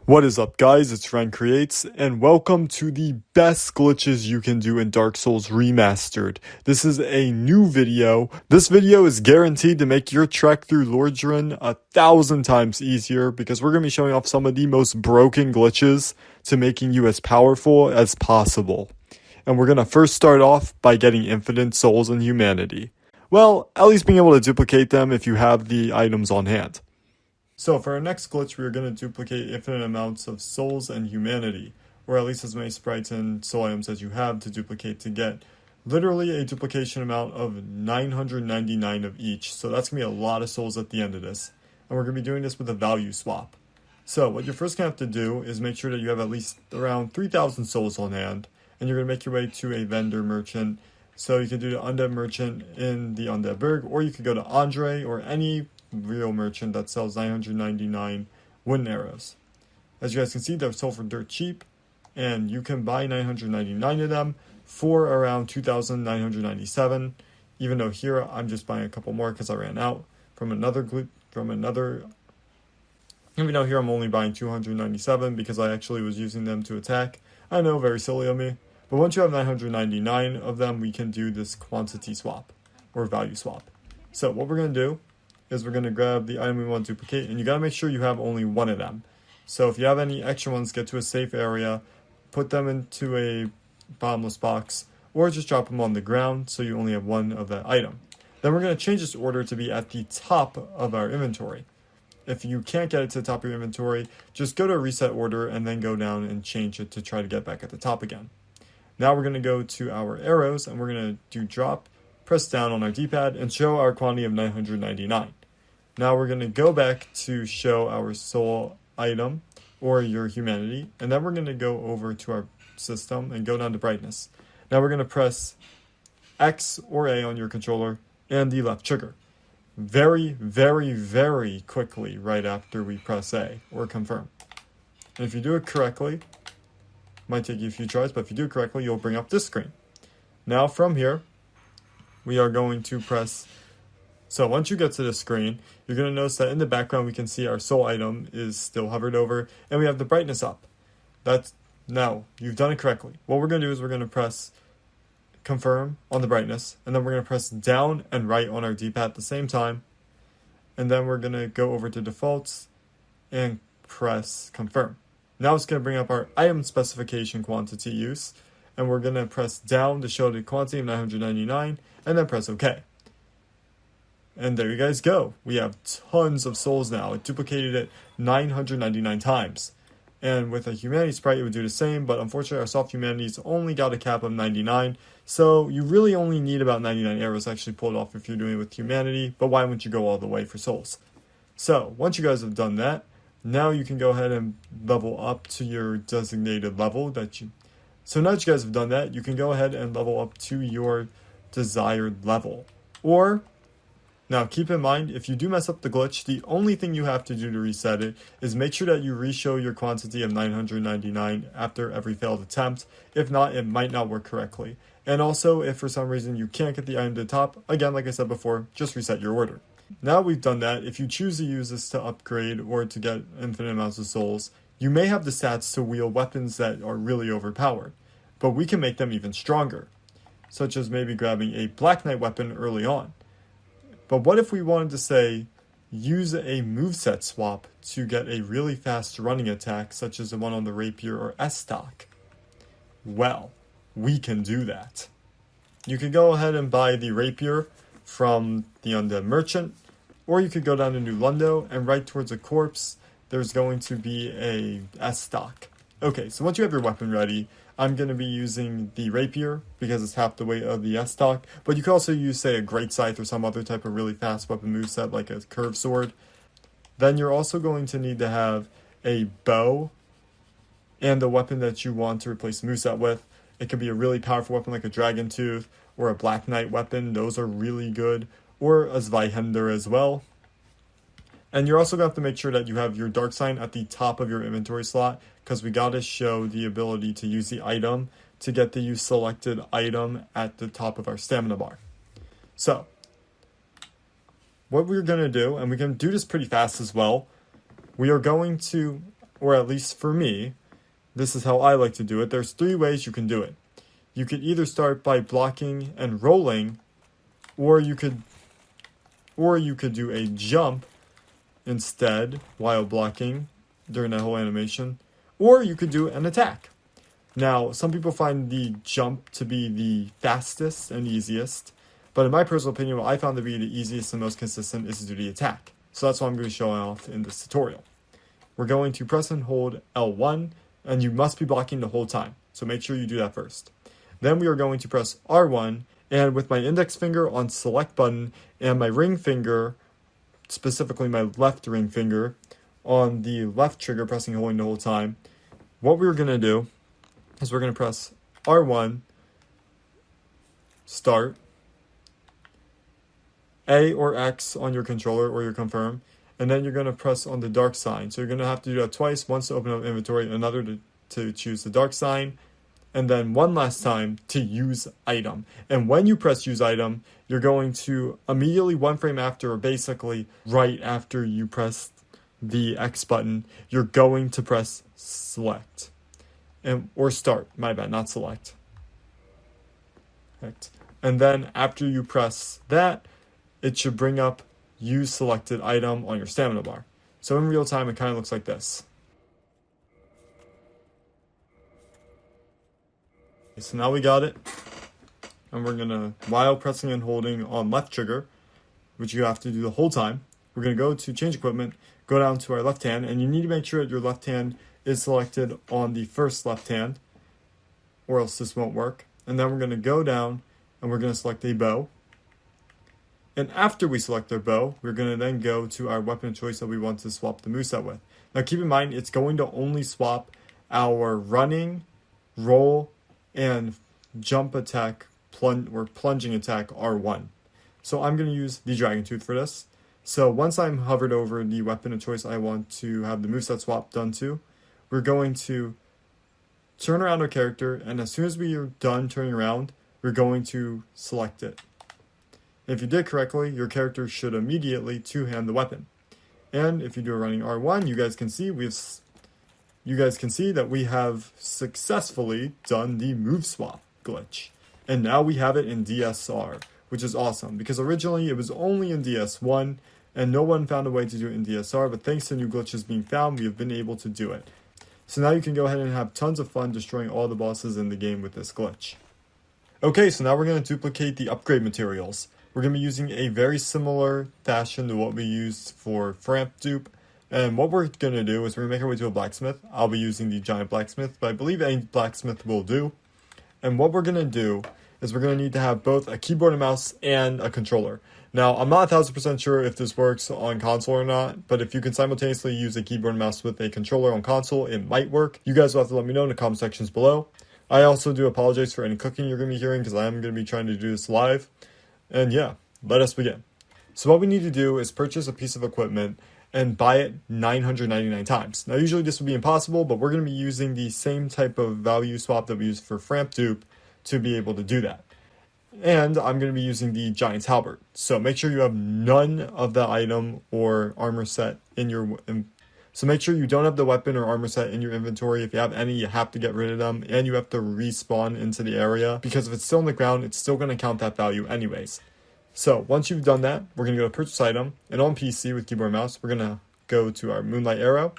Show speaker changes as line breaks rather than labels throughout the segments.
What is up, guys? It's Ren Creates, and welcome to the best glitches you can do in Dark Souls Remastered. This is a new video. This video is guaranteed to make your trek through Lordran 1,000 times easier because we're going to be showing off some of the most broken glitches to making you as powerful as possible. And we're going to first start off by getting infinite souls and humanity. Well, at least being able to duplicate them if you have the items on hand. So for our next glitch, we're going to duplicate infinite amounts of souls and humanity, or at least as many sprites and soul items as you have to duplicate to get literally a duplication amount of 999 of each. So that's going to be a lot of souls at the end of this. And we're going to be doing this with a value swap. So what you're first going to have to do is make sure that you have at least around 3,000 souls on hand, and you're going to make your way to a vendor merchant. So you can do the undead merchant in the undead burg, or you could go to Andre or any real merchant that sells 999 wooden arrows. As you guys can see, they're sold for dirt cheap, and you can buy 999 of them for around 2,997. Even though here I'm just buying a couple more because I ran out from another. Even though here I'm only buying 297 because I actually was using them to attack. I know, very silly of me. But once you have 999 of them, we can do this quantity swap or value swap. So what we're going to do is we're going to grab the item we want to duplicate, and you got to make sure you have only one of them. So if you have any extra ones, get to a safe area, put them into a bottomless box, or just drop them on the ground so you only have one of that item. Then we're going to change this order to be at the top of our inventory. If you can't get it to the top of your inventory, just go to a reset order and then go down and change it to try to get back at the top again. Now we're going to go to our arrows, and we're going to do drop, press down on our D-pad, and show our quantity of 999. Now we're going to go back to show our soul item or your humanity, and then we're going to go over to our system and go down to brightness. Now we're going to press X or A on your controller and the left trigger. Very, very, very quickly right after we press A or confirm. And if you do it correctly, might take you a few tries, but if you do it correctly, you'll bring up this screen. Now from here, we are going to press. So once you get to this screen, you're going to notice that in the background we can see our soul item is still hovered over, and we have the brightness up. Now you've done it correctly. What we're going to do is we're going to press confirm on the brightness, and then we're going to press down and right on our D-pad at the same time, and then we're going to go over to defaults and press confirm. Now it's going to bring up our item specification quantity use, and we're going to press down to show the quantity of 999, and then press OK. And there you guys go. We have tons of souls now. It duplicated it 999 times. And with a humanity sprite, it would do the same, but unfortunately our soft humanities only got a cap of 99. So you really only need about 99 arrows to actually pull it off if you're doing it with humanity, but why wouldn't you go all the way for souls? So once you guys have done that, now you can go ahead and level up to your designated level So now that you guys have done that, you can go ahead and level up to your desired level. Now, keep in mind, if you do mess up the glitch, the only thing you have to do to reset it is make sure that you re-show your quantity of 999 after every failed attempt. If not, it might not work correctly. And also, if for some reason you can't get the item to the top, again, like I said before, just reset your order. Now we've done that, if you choose to use this to upgrade or to get infinite amounts of souls, you may have the stats to wield weapons that are really overpowered. But we can make them even stronger, such as maybe grabbing a Black Knight weapon early on. But what if we wanted to say, use a moveset swap to get a really fast running attack, such as the one on the rapier or S-stock? Well, we can do that. You could go ahead and buy the rapier from the undead merchant, or you could go down to New Lundo, and right towards a corpse, there's going to be a S-stock. Okay, so once you have your weapon ready, I'm going to be using the rapier because it's half the weight of the S-stock, but you could also use, say, a great scythe or some other type of really fast weapon moveset like a curved sword. Then you're also going to need to have a bow and the weapon that you want to replace the moveset with. It could be a really powerful weapon like a dragon tooth or a Black Knight weapon. Those are really good. Or a Zweihänder as well. And you're also going to have to make sure that you have your dark sign at the top of your inventory slot, because we got to show the ability to use the item to get the use selected item at the top of our stamina bar. So, what we're going to do, and we can do this pretty fast as well, we are going to or at least for me, this is how I like to do it. There's 3 ways you can do it. You could either start by blocking and rolling, or you could do a jump instead while blocking during that whole animation, or you could do an attack. Now, some people find the jump to be the fastest and easiest, but in my personal opinion, what I found to be the easiest and most consistent is to do the attack. So that's what I'm going to show off in this tutorial. We're going to press and hold L1, and you must be blocking the whole time, so make sure you do that first. Then we are going to press R1, and with my index finger on select button and my ring finger, specifically my left ring finger, on the left trigger, pressing and holding the whole time, what we're going to do is we're going to press R1, start, A or X on your controller or your confirm, and then you're going to press on the dark sign. So you're going to have to do that twice, once to open up inventory, another to choose the dark sign, and then one last time to use item. And when you press use item, you're going to immediately 1 frame after, or basically right after you press the X button, you're going to press select. Or start, my bad, not select. Right. And then after you press that, it should bring up use selected item on your stamina bar. So in real time, it kind of looks like this. Okay, so now we got it. And we're gonna, while pressing and holding on left trigger, which you have to do the whole time, we're gonna go to change equipment, go down to our left hand, and you need to make sure that your left hand is selected on the first left hand, or else this won't work. And then we're gonna go down and we're gonna select a bow. And after we select our bow, we're going to then go to our weapon of choice that we want to swap the moveset with. Now keep in mind, it's going to only swap our running, roll, and jump attack, plunging attack R1. So I'm going to use the Dragon Tooth for this. So once I'm hovered over the weapon of choice I want to have the moveset swap done to, we're going to turn around our character, and as soon as we are done turning around, we're going to select it. If you did correctly, your character should immediately two-hand the weapon. And if you do a running R1, you guys can see that we have successfully done the move swap glitch. And now we have it in DSR, which is awesome, because originally it was only in DS1 and no one found a way to do it in DSR, but thanks to new glitches being found, we have been able to do it. So now you can go ahead and have tons of fun destroying all the bosses in the game with this glitch. Okay, so now we're going to duplicate the upgrade materials. We're going to be using a very similar fashion to what we used for Framp Dupe. And what we're going to do is we're going to make our way to a blacksmith. I'll be using the giant blacksmith, but I believe any blacksmith will do. And what we're going to do is we're going to need to have both a keyboard and mouse and a controller. Now, I'm not 1000% sure if this works on console or not, but if you can simultaneously use a keyboard and mouse with a controller on console, it might work. You guys will have to let me know in the comment sections below. I also do apologize for any clicking you're going to be hearing because I am going to be trying to do this live. And yeah, let us begin. So what we need to do is purchase a piece of equipment and buy it 999 times. Now usually this would be impossible, but we're going to be using the same type of value swap that we use for Framp Dupe to be able to do that. And I'm going to be using the Giant's Halberd. So make sure you have none of the item or armor set in your... So make sure you don't have the weapon or armor set in your inventory. If you have any, you have to get rid of them, and you have to respawn into the area, because if it's still on the ground, it's still going to count that value anyways. So once you've done that, we're going to go to purchase item, and on PC with keyboard and mouse, we're going to go to our Moonlight Arrow,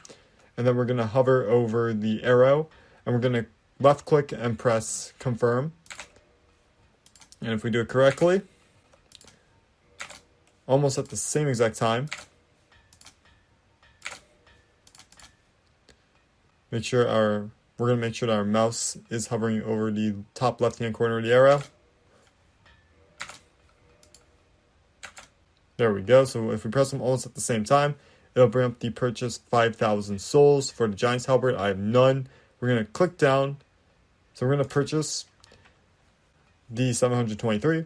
and then we're going to hover over the arrow, and we're going to left click and press confirm. And if we do it correctly, almost at the same exact time, we're going to make sure that our mouse is hovering over the top left-hand corner of the arrow. There we go. So if we press them almost at the same time, it'll bring up the purchase 5,000 souls. For the Giant's Halberd, I have none. We're going to click down. So we're going to purchase the 723,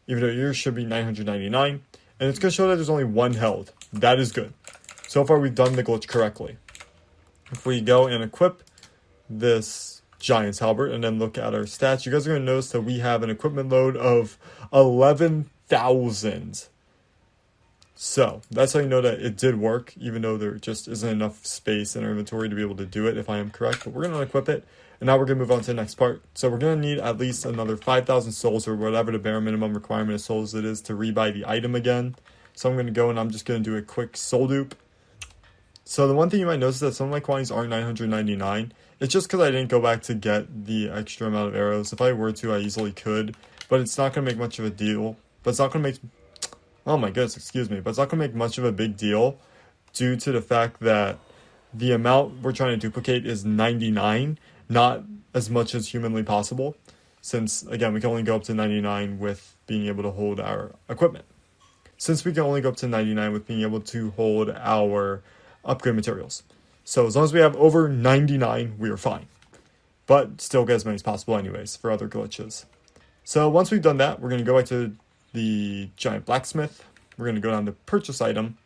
even though yours should be 999. And it's going to show that there's only one held. That is good. So far, we've done the glitch correctly. If we go and equip this Giant's Halberd and then look at our stats, you guys are going to notice that we have an equipment load of 11,000. So that's how you know that it did work, even though there just isn't enough space in our inventory to be able to do it, if I am correct. But we're going to equip it, and now we're going to move on to the next part. So we're going to need at least another 5,000 souls, or whatever the bare minimum requirement of souls it is to rebuy the item again. So I'm going to go and I'm just going to do a quick soul dupe. So the one thing you might notice is that some of my quantities aren't 999. It's just because I didn't go back to get the extra amount of arrows. If I were to, I easily could, but it's not going to make much of a deal. But it's not going to make... Oh my goodness, excuse me. But it's not going to make much of a big deal due to the fact that the amount we're trying to duplicate is 99, not as much as humanly possible. Since, again, we can only go up to 99 with being able to hold our equipment. Since we can only go up to 99 with being able to hold our upgrade materials. So as long as we have over 99, we are fine. But still get as many as possible anyways for other glitches. So once we've done that, we're going to go back to the giant blacksmith. We're going to go down to purchase item.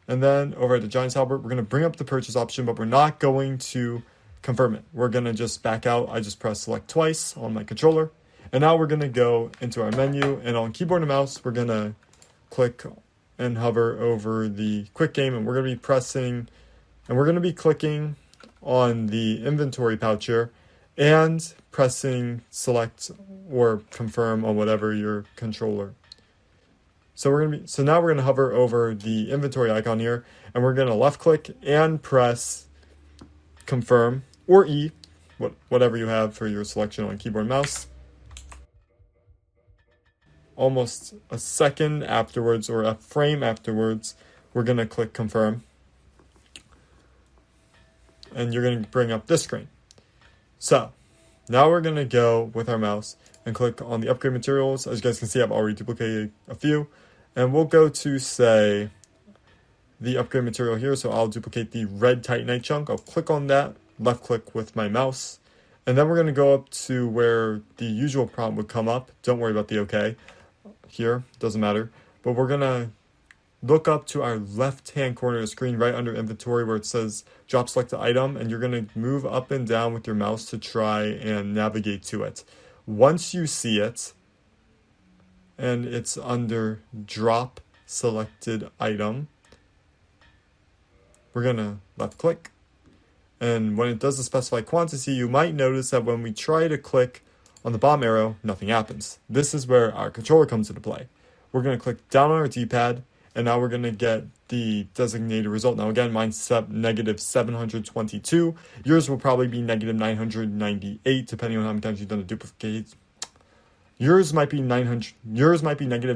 And then over at the giant's halberd, we're going to bring up the purchase option, but we're not going to confirm it. We're going to just back out. I just press select twice on my controller. And now we're going to go into our menu, and on keyboard and mouse, we're going to click and hover over the quick game, and we're going to be pressing, and we're going to be clicking on the inventory pouch here and pressing select or confirm on whatever your controller. So now we're going to hover over the inventory icon here, and we're going to left click and press confirm or E, whatever you have for your selection on keyboard and mouse. Almost a second afterwards, or a frame afterwards, we're going to click confirm. And you're going to bring up this screen. So now we're going to go with our mouse and click on the upgrade materials. As you guys can see, I've already duplicated a few. And we'll go to, say, the upgrade material here. So I'll duplicate the red titanite chunk. I'll click on that, left click with my mouse. And then we're going to go up to where the usual prompt would come up. Don't worry about the OK. Here, doesn't matter. But we're going to look up to our left-hand corner of the screen right under inventory where it says drop selected item, and you're going to move up and down with your mouse to try and navigate to it. Once you see it, and it's under drop selected item, we're going to left click. And when it does the specified quantity, you might notice that when we try to click on the bottom arrow, nothing happens. This is where our controller comes into play. We're going to click down on our D-pad, and now we're going to get the designated result. Now again, mine's negative 722. Yours will probably be negative 998, depending on how many times you've done the duplicate. Yours might be negative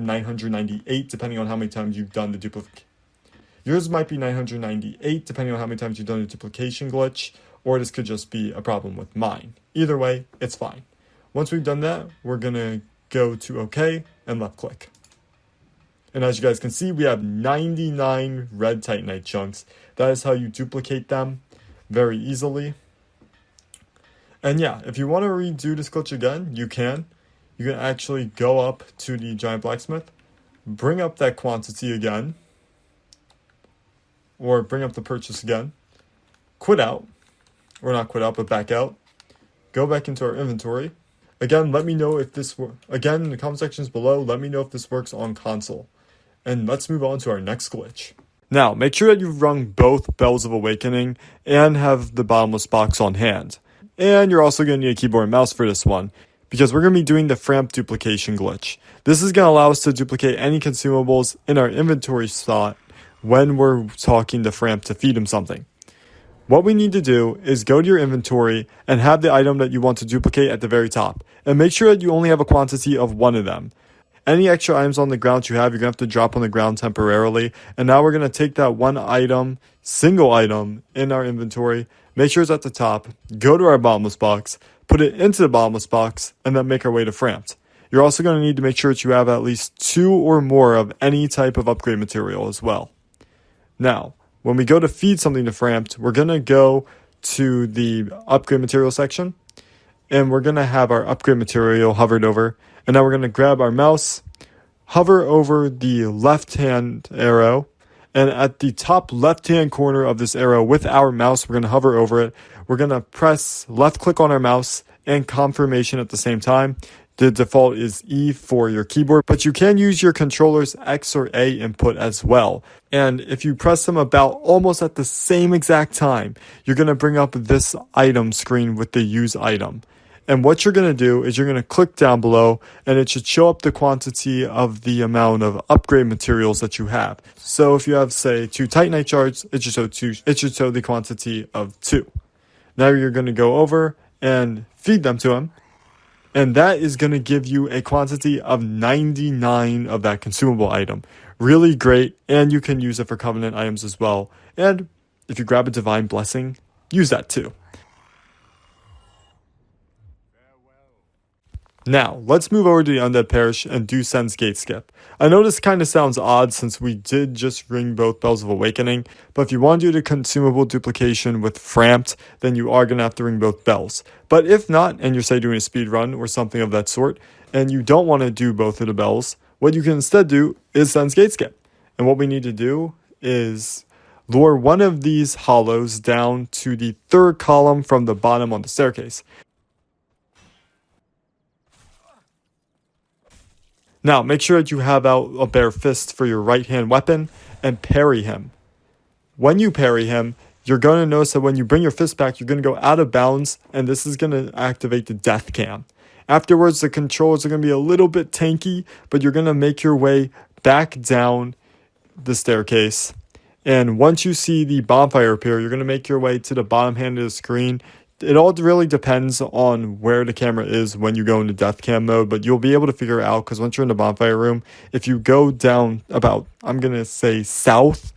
998, depending on how many times you've done the duplicate. Yours might be 998, depending on how many times you've done the duplication glitch, or this could just be a problem with mine. Either way, it's fine. Once we've done that, we're going to go to OK and left click. And as you guys can see, we have 99 red titanite chunks. That is how you duplicate them very easily. And yeah, if you want to redo this glitch again, you can. You can actually go up to the giant blacksmith, bring up that quantity again, or bring up the purchase again, quit out, or not quit out, but back out, go back into our inventory. Again, let me know if this again in the comment sections below, let me know if this works on console. And let's move on to our next glitch. Now, make sure that you've rung both Bells of Awakening and have the bottomless box on hand. And you're also going to need a keyboard and mouse for this one, because we're going to be doing the Framp Duplication glitch. This is going to allow us to duplicate any consumables in our inventory slot when we're talking to Framp to feed him something. What we need to do is go to your inventory and have the item that you want to duplicate at the very top. And make sure that you only have a quantity of one of them. Any extra items on the ground you have, you're going to have to drop on the ground temporarily. And now we're going to take that one item, single item in our inventory, make sure it's at the top, go to our bottomless box, put it into the bottomless box, and then make our way to Framp. You're also going to need to make sure that you have at least 2 or more of any type of upgrade material as well. Now, when we go to feed something to Framp, we're going to go to the upgrade material section, and we're going to have our upgrade material hovered over. And now we're going to grab our mouse, hover over the left-hand arrow, and at the top left-hand corner of this arrow with our mouse, we're going to hover over it. We're going to press left-click on our mouse and confirmation at the same time. The default is E for your keyboard, but you can use your controller's X or A input as well. And if you press them about almost at the same exact time, you're going to bring up this item screen with the use item. And what you're going to do is you're going to click down below and it should show up the quantity of the amount of upgrade materials that you have. So if you have, say, 2 Titanite shards, it should show the quantity of 2. Now you're going to go over and feed them to him. And that is going to give you a quantity of 99 of that consumable item. Really great, and you can use it for covenant items as well. And if you grab a divine blessing, use that too. Now, let's move over to the Undead Parish and do Sen's Gate Skip. I know this kind of sounds odd since we did just ring both Bells of Awakening, but if you want to do the consumable duplication with Framp, then you are going to have to ring both bells. But if not, and you're say doing a speed run or something of that sort, and you don't want to do both of the bells, what you can instead do is Sen's Gate Skip. And what we need to do is lure one of these hollows down to the 3rd column from the bottom on the staircase. Now, make sure that you have out a bare fist for your right hand weapon and parry him. When you parry him, you're going to notice that when you bring your fist back, you're going to go out of bounds, and this is going to activate the death cam. Afterwards, the controls are going to be a little bit tanky, but you're going to make your way back down the staircase. And once you see the bonfire appear, you're going to make your way to the bottom hand of the screen. It all really depends on where the camera is when you go into death cam mode, but you'll be able to figure it out because once you're in the bonfire room, if you go down about, I'm going to say south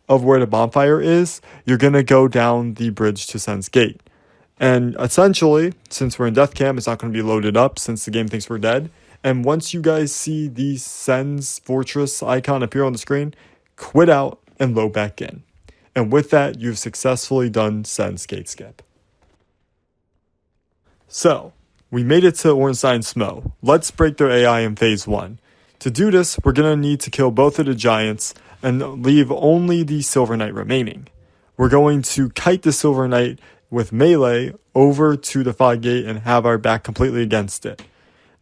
of where the bonfire is, you're going to go down the bridge to Sen's Gate. And essentially, since we're in death cam, it's not going to be loaded up since the game thinks we're dead. And once you guys see the Sen's Fortress icon appear on the screen, quit out and load back in. And with that, you've successfully done Sen's Gate Skip. So, we made it to Orinstein Smoke. Let's break their AI in phase 1. To do this, we're going to need to kill both of the giants and leave only the Silver Knight remaining. We're going to kite the Silver Knight with melee over to the fog gate and have our back completely against it.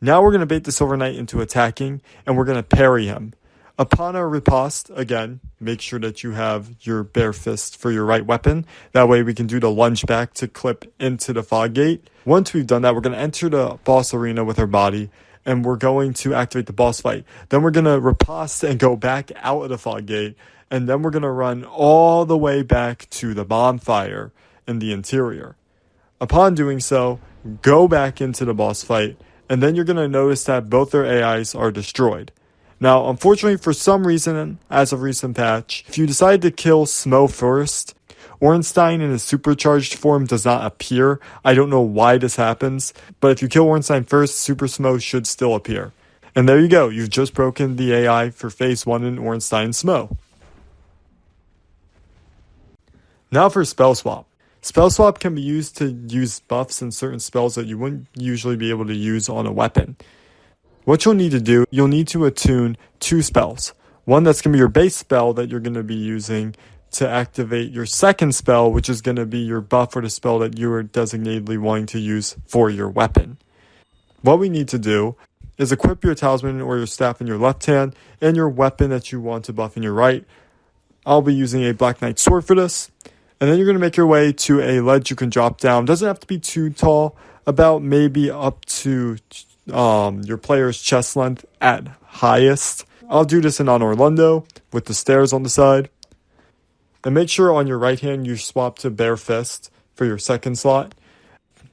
Now we're going to bait the Silver Knight into attacking and we're going to parry him. Upon our riposte, again, make sure that you have your bare fist for your right weapon. That way we can do the lunge back to clip into the fog gate. Once we've done that, we're going to enter the boss arena with our body, and we're going to activate the boss fight. Then we're going to riposte and go back out of the fog gate, and then we're going to run all the way back to the bonfire in the interior. Upon doing so, go back into the boss fight, and then you're going to notice that both their AIs are destroyed. Now, unfortunately, for some reason, as of recent patch, if you decide to kill Smo first, Orinstein in his supercharged form does not appear. I don't know why this happens, but if you kill Orinstein first, Super Smo should still appear. And there you go, you've just broken the AI for phase 1 in Orinstein Smo. Now for Spell Swap. Spell Swap can be used to use buffs and certain spells that you wouldn't usually be able to use on a weapon. What you'll need to do, you'll need to attune 2 spells. One that's going to be your base spell that you're going to be using to activate your second spell, which is going to be your buff for the spell that you are designatedly wanting to use for your weapon. What we need to do is equip your talisman or your staff in your left hand and your weapon that you want to buff in your right. I'll be using a Black Knight sword for this. And then you're going to make your way to a ledge you can drop down. Doesn't have to be too tall, about maybe up to your player's chest length at highest. I'll do this in on Orlando with the stairs on the side. And make sure on your right hand you swap to bare fist for your second slot.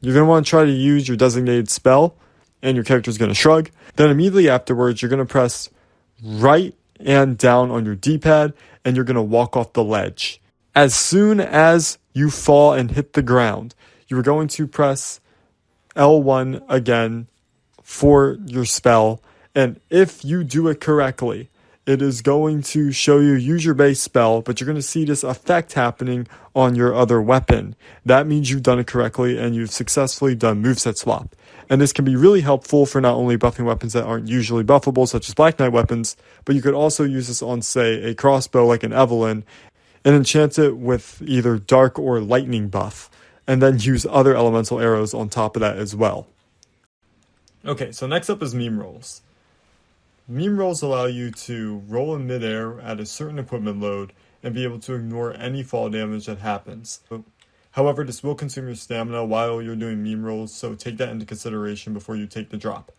You're going to want to try to use your designated spell, and your character is going to shrug. Then immediately afterwards, you're going to press right and down on your D-pad, and you're going to walk off the ledge. As soon as you fall and hit the ground, you're going to press L1 again for your spell, and if you do it correctly, it is going to show you use your base spell, but you're going to see this effect happening on your other weapon. That means you've done it correctly and you've successfully done moveset swap. And this can be really helpful for not only buffing weapons that aren't usually buffable, such as Black Knight weapons, but you could also use this on, say, a crossbow like an Evelyn, and enchant it with either dark or lightning buff, and then use other elemental arrows on top of that as well. Okay, so next up is meme rolls. Meme rolls allow you to roll in midair at a certain equipment load and be able to ignore any fall damage that happens. However, this will consume your stamina while you're doing meme rolls, so take that into consideration before you take the drop.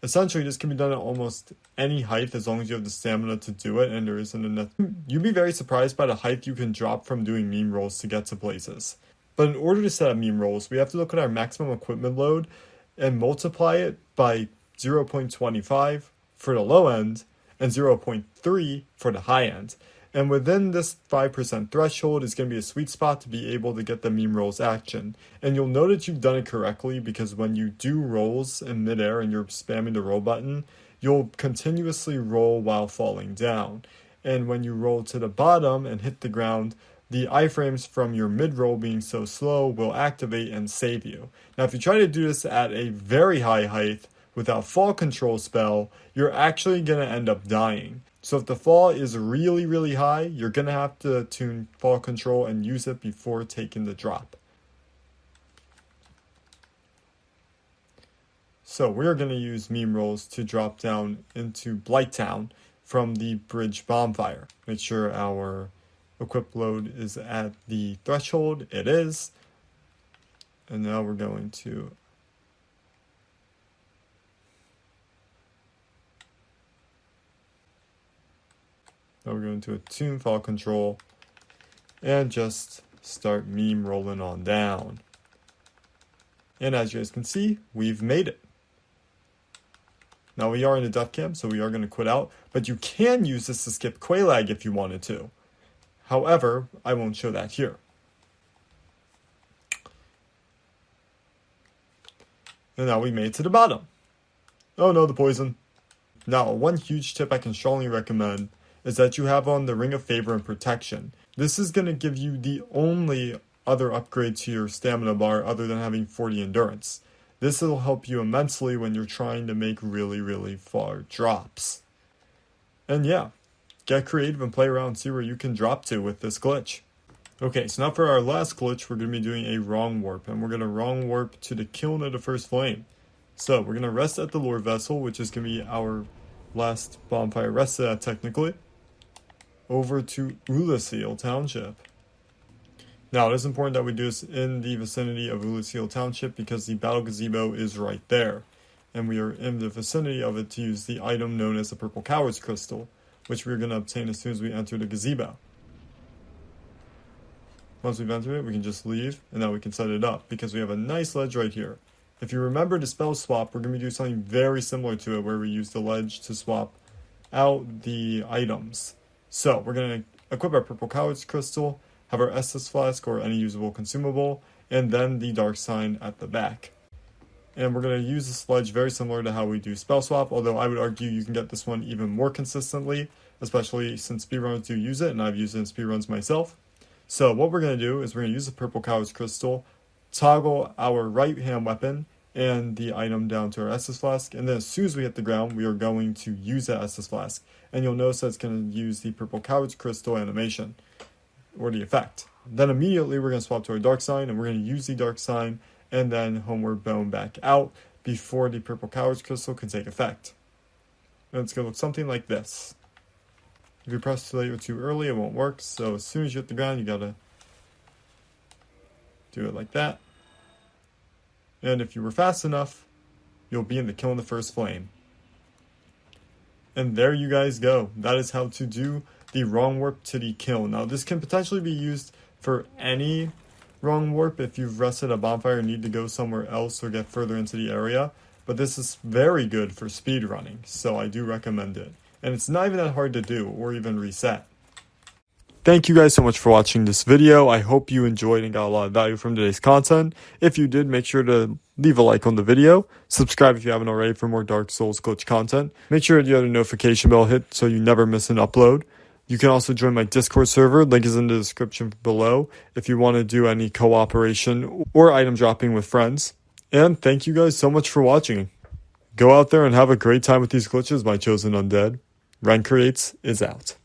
Essentially, this can be done at almost any height as long as you have the stamina to do it and there isn't enough. You'd be very surprised by the height you can drop from doing meme rolls to get to places. But in order to set up meme rolls, we have to look at our maximum equipment load and multiply it by 0.25 for the low end and 0.3 for the high end. And within this 5% threshold is going to be a sweet spot to be able to get the meme rolls action. And you'll know that you've done it correctly because when you do rolls in midair and you're spamming the roll button, you'll continuously roll while falling down. And when you roll to the bottom and hit the ground, the iframes from your mid-roll being so slow will activate and save you. Now, if you try to do this at a very high height without fall control spell, you're actually going to end up dying. So if the fall is really, really high, you're going to have to tune fall control and use it before taking the drop. So we're going to use meme rolls to drop down into Blighttown from the bridge bonfire. Make sure our equip load is at the threshold. It is. And now we're going to attune fall control and just start meme rolling on down. And as you guys can see, we've made it. Now we are in a death camp, so we are going to quit out, but you can use this to skip Quelaag if you wanted to. However, I won't show that here. And now we made it to the bottom. Oh no, the poison. Now, one huge tip I can strongly recommend is that you have on the Ring of Favor and Protection. This is going to give you the only other upgrade to your stamina bar other than having 40 endurance. This will help you immensely when you're trying to make really, really far drops. And yeah, get creative and play around and see where you can drop to with this glitch. Okay, so now for our last glitch, we're going to be doing a wrong warp, and we're going to wrong warp to the kiln of the first flame. So we're going to rest at the lore vessel, which is going to be our last bonfire rested at technically, over to Ooliseal Township. Now, it is important that we do this in the vicinity of Ooliseal Township because the battle gazebo is right there, and we are in the vicinity of it to use the item known as the Purple Coward's Crystal, which we're going to obtain as soon as we enter the gazebo. Once we've entered it, we can just leave, and now we can set it up because we have a nice ledge right here. If you remember the spell swap, we're going to do something very similar to it where we use the ledge to swap out the items. So we're going to equip our Purple Coward's Crystal, have our Estus Flask or any usable consumable, and then the Dark Sign at the back. And we're going to use this ledge very similar to how we do spell swap, although I would argue you can get this one even more consistently, especially since speedrunners do use it, and I've used it in speedruns myself. So what we're going to do is we're going to use the Purple Coward's Crystal, toggle our right hand weapon and the item down to our Estus Flask, and then as soon as we hit the ground, we are going to use that Estus Flask. And you'll notice that it's going to use the Purple Coward's Crystal animation, or the effect. Then immediately we're going to swap to our Dark Sign, and we're going to use the Dark Sign, and then Homeward Bone back out before the Purple Coward's Crystal can take effect. And it's going to look something like this. If you press too late or too early, it won't work, so as soon as you hit the ground, you got to do it like that. And if you were fast enough, you'll be in the kiln of the first flame. And there you guys go. That is how to do the wrong warp to the kiln. Now, this can potentially be used for any wrong warp if you've rested a bonfire and need to go somewhere else or get further into the area. But this is very good for speedrunning, so I do recommend it. And it's not even that hard to do or even reset. Thank you guys so much for watching this video. I hope you enjoyed and got a lot of value from today's content. If you did, make sure to leave a like on the video. Subscribe if you haven't already for more Dark Souls glitch content. Make sure you have the notification bell hit so you never miss an upload. You can also join my Discord server. Link is in the description below if you want to do any cooperation or item dropping with friends. And thank you guys so much for watching. Go out there and have a great time with these glitches, my chosen undead. Ren Creates is out.